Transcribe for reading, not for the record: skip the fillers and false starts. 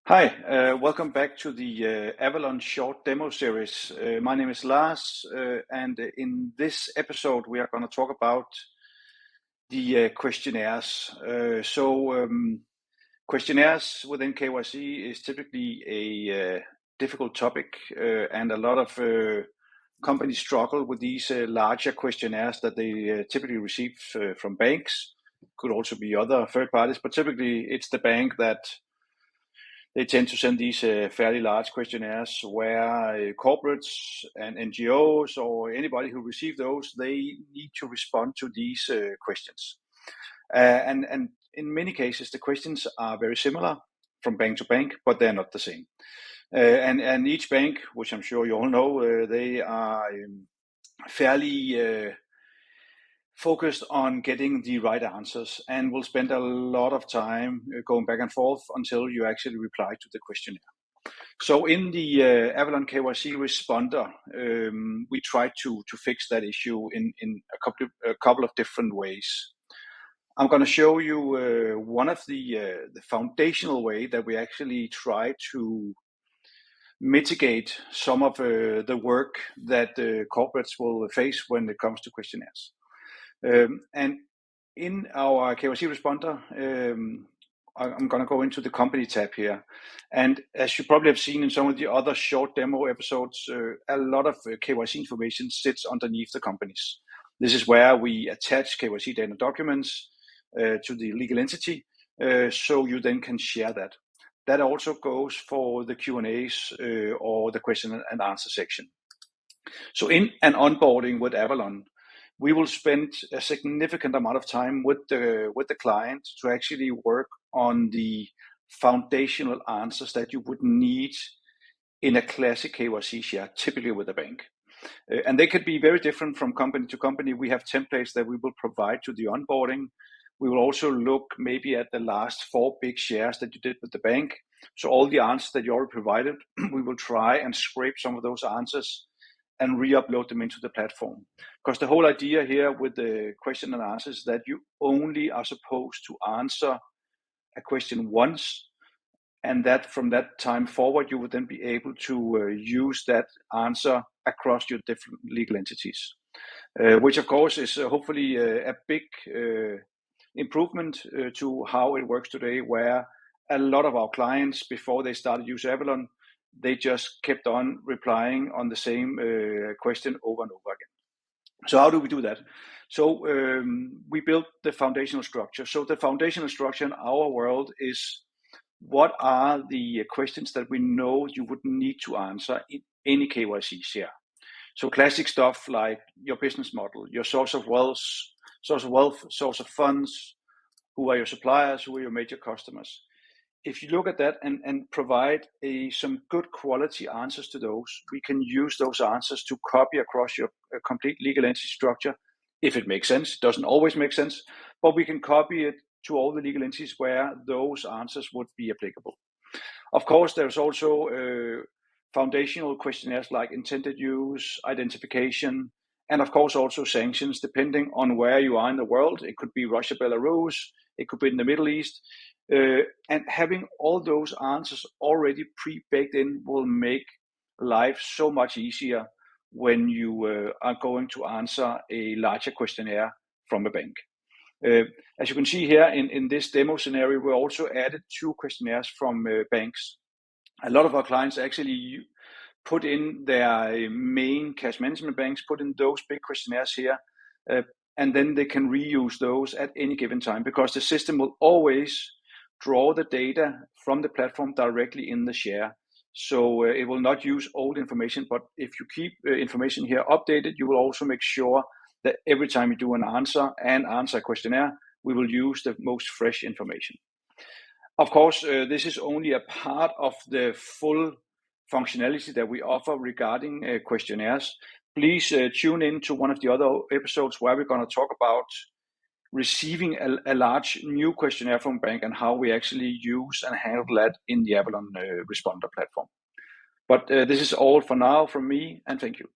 Hi, welcome back to the Avallone short demo series. My name is Lars, and in this episode we are going to talk about the questionnaires. Questionnaires within KYC is typically a difficult topic, and a lot of companies struggle with these larger questionnaires that they typically receive from banks. Could also be other third parties, but typically it's the bank that they tend to send these fairly large questionnaires where corporates and NGOs or anybody who receive those, they need to respond to these questions. And in many cases, the questions are very similar from bank to bank, but they're not the same. And each bank, which I'm sure you all know, they are fairly focused on getting the right answers, and will spend a lot of time going back and forth until you actually reply to the questionnaire. So in the Avallone KYC responder, we try to fix that issue in a couple of different ways. I'm going to show you one of the foundational way that we actually try to mitigate some of the work that corporates will face when it comes to questionnaires. And in our KYC responder, I'm going to go into the company tab here. And as you probably have seen in some of the other short demo episodes, a lot of KYC information sits underneath the companies. This is where we attach KYC data documents to the legal entity, so you then can share that. That also goes for the Q&As or the question and answer section. So in an onboarding with Avallone, we will spend a significant amount of time with the client to actually work on the foundational answers that you would need in a classic KYC share, typically with a bank. And they could be very different from company to company. We have templates that we will provide to the onboarding. We will also look maybe at the last 4 big shares that you did with the bank. So all the answers that you already provided, we will try and scrape some of those answers and re-upload them into the platform. Because the whole idea here with the question and answers is that you only are supposed to answer a question once, and that from that time forward, you would then be able to use that answer across your different legal entities, which of course is hopefully a big improvement to how it works today, where a lot of our clients, before they started use Avallone, they just kept on replying on the same question over and over again. So how do we do that? So we built the foundational structure. So the foundational structure in our world is, what are the questions that we know you would need to answer in any KYC share? So classic stuff like your business model, your source of wealth, source of funds, who are your suppliers, who are your major customers. If you look at that and provide some good quality answers to those, we can use those answers to copy across your complete legal entity structure, if it makes sense. It doesn't always make sense, but we can copy it to all the legal entities where those answers would be applicable. Of course, there's also foundational questionnaires like intended use, identification, and of course also sanctions, depending on where you are in the world. It could be Russia, Belarus, it could be in the Middle East. And having all those answers already pre-baked in will make life so much easier when you are going to answer a larger questionnaire from a bank. As you can see here in this demo scenario, we also added 2 questionnaires from banks. A lot of our clients actually put in their main cash management banks, put in those big questionnaires here, and then they can reuse those at any given time, because the system will always draw the data from the platform directly in the share. So it will not use old information, but if you keep information here updated, you will also make sure that every time you do an answer and answer a questionnaire, we will use the most fresh information. Of course, this is only a part of the full functionality that we offer regarding questionnaires. Please tune in to one of the other episodes where we're going to talk about receiving a large new questionnaire from a bank and how we actually use and handle that in the Avallone responder platform. But this is all for now from me, and thank you.